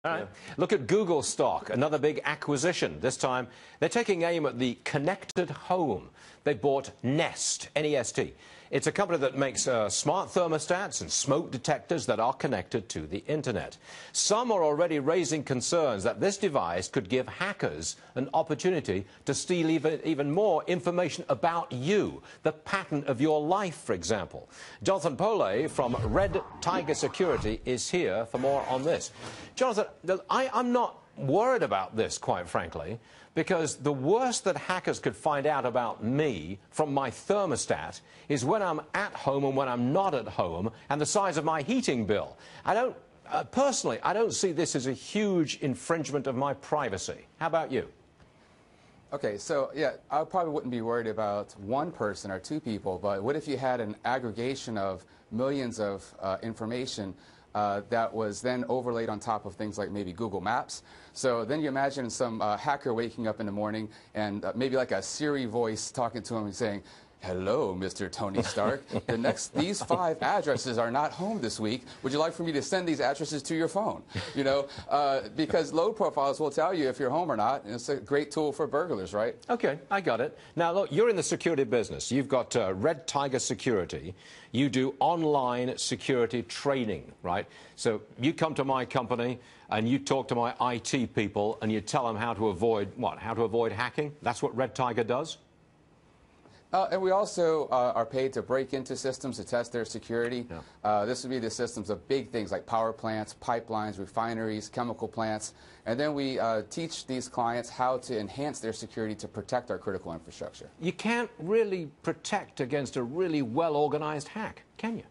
All right. Look at Google stock, another big acquisition. This time, they're taking aim at the connected home. They bought Nest, N-E-S-T. It's a company that makes smart thermostats and smoke detectors that are connected to the internet. Some are already raising concerns that this device could give hackers an opportunity to steal even more information about you, the pattern of your life, for example. Jonathan Pollet from Red Tiger Security is here for more on this. Jonathan, I'm not worried about this, quite frankly, because the worst that hackers could find out about me from my thermostat is when I'm at home and when I'm not at home, and the size of my heating bill. Personally, I don't see this as a huge infringement of my privacy. How about you? Okay, so yeah, I probably wouldn't be worried about one person or two people, but what if you had an aggregation of millions of information that was then overlaid on top of things like maybe Google Maps? So then you imagine some hacker waking up in the morning and maybe like a Siri voice talking to him and saying, "Hello, Mr. Tony Stark. These 5 addresses are not home this week. Would you like for me to send these addresses to your phone?" You know, because load profiles will tell you if you're home or not, and it's a great tool for burglars, right? Okay, I got it. Now, look, you're in the security business. You've got Red Tiger Security. You do online security training, right? So you come to my company and you talk to my IT people and you tell them how to avoid what? How to avoid hacking? That's what Red Tiger does? And we also are paid to break into systems to test their security. Yeah. This would be the systems of big things like power plants, pipelines, refineries, chemical plants. And then we teach these clients how to enhance their security to protect our critical infrastructure. You can't really protect against a really well-organized hack, can you?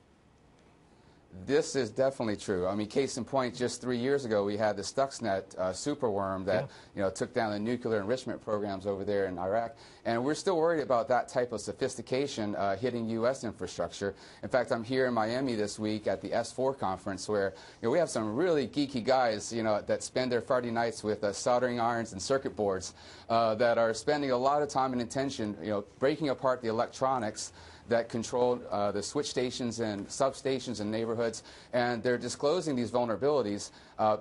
This is definitely true. I mean, case in point, just 3 years ago, we had the Stuxnet superworm that took down the nuclear enrichment programs over there in Iraq. And we're still worried about that type of sophistication hitting U.S. infrastructure. In fact, I'm here in Miami this week at the S4 conference where we have some really geeky guys that spend their Friday nights with soldering irons and circuit boards that are spending a lot of time and attention breaking apart the electronics that control the switch stations and substations in neighborhoods, and they're disclosing these vulnerabilities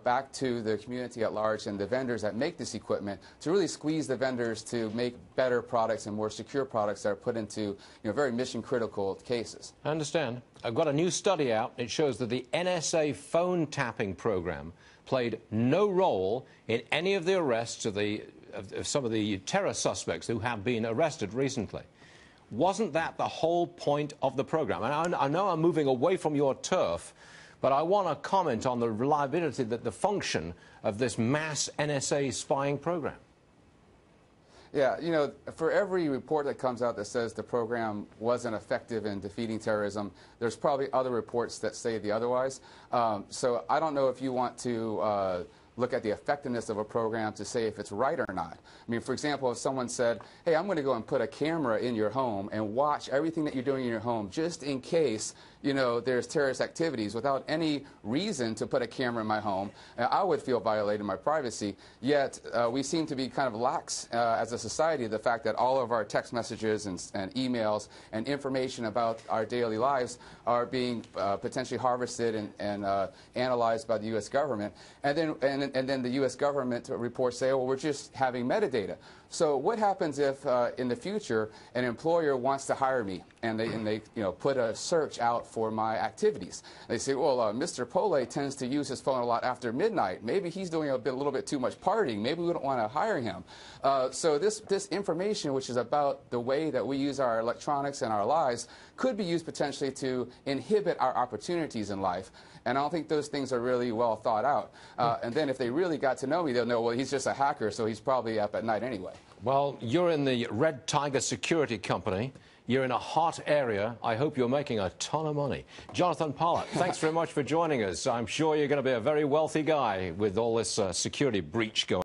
back to the community at large and the vendors that make this equipment to really squeeze the vendors to make better products and more secure products that are put into very mission-critical cases. I understand. I've got a new study out. It shows that the NSA phone tapping program played no role in any of the arrests of some of the terror suspects who have been arrested recently. Wasn't that the whole point of the program? And I know I'm moving away from your turf, but I want to comment on the reliability, the function of this mass NSA spying program. Yeah, for every report that comes out that says the program wasn't effective in defeating terrorism, there's probably other reports that say the otherwise. So I don't know if you want to look at the effectiveness of a program to say if it's right or not. I mean, for example, if someone said, "Hey, I'm going to go and put a camera in your home and watch everything that you're doing in your home just in case, there's terrorist activities," without any reason to put a camera in my home, I would feel violated my privacy. Yet we seem to be kind of lax as a society, the fact that all of our text messages and emails and information about our daily lives are being potentially harvested and analyzed by the U.S. government. And then the U.S. government reports say, "Oh, well, we're just having metadata." So what happens if in the future an employer wants to hire me and they put a search out for my activities? They say, "Well, Mr. Pollet tends to use his phone a lot after midnight. Maybe he's doing a little bit too much partying. Maybe we don't want to hire him." So this information, which is about the way that we use our electronics and our lives, could be used potentially to inhibit our opportunities in life. And I don't think those things are really well thought out. And then if they really got to know me, they'll know, well, he's just a hacker, so he's probably up at night anyway. Well, you're in the Red Tiger Security Company. You're in a hot area. I hope you're making a ton of money. Jonathan Pollet, thanks very much for joining us. I'm sure you're going to be a very wealthy guy with all this security breach going on.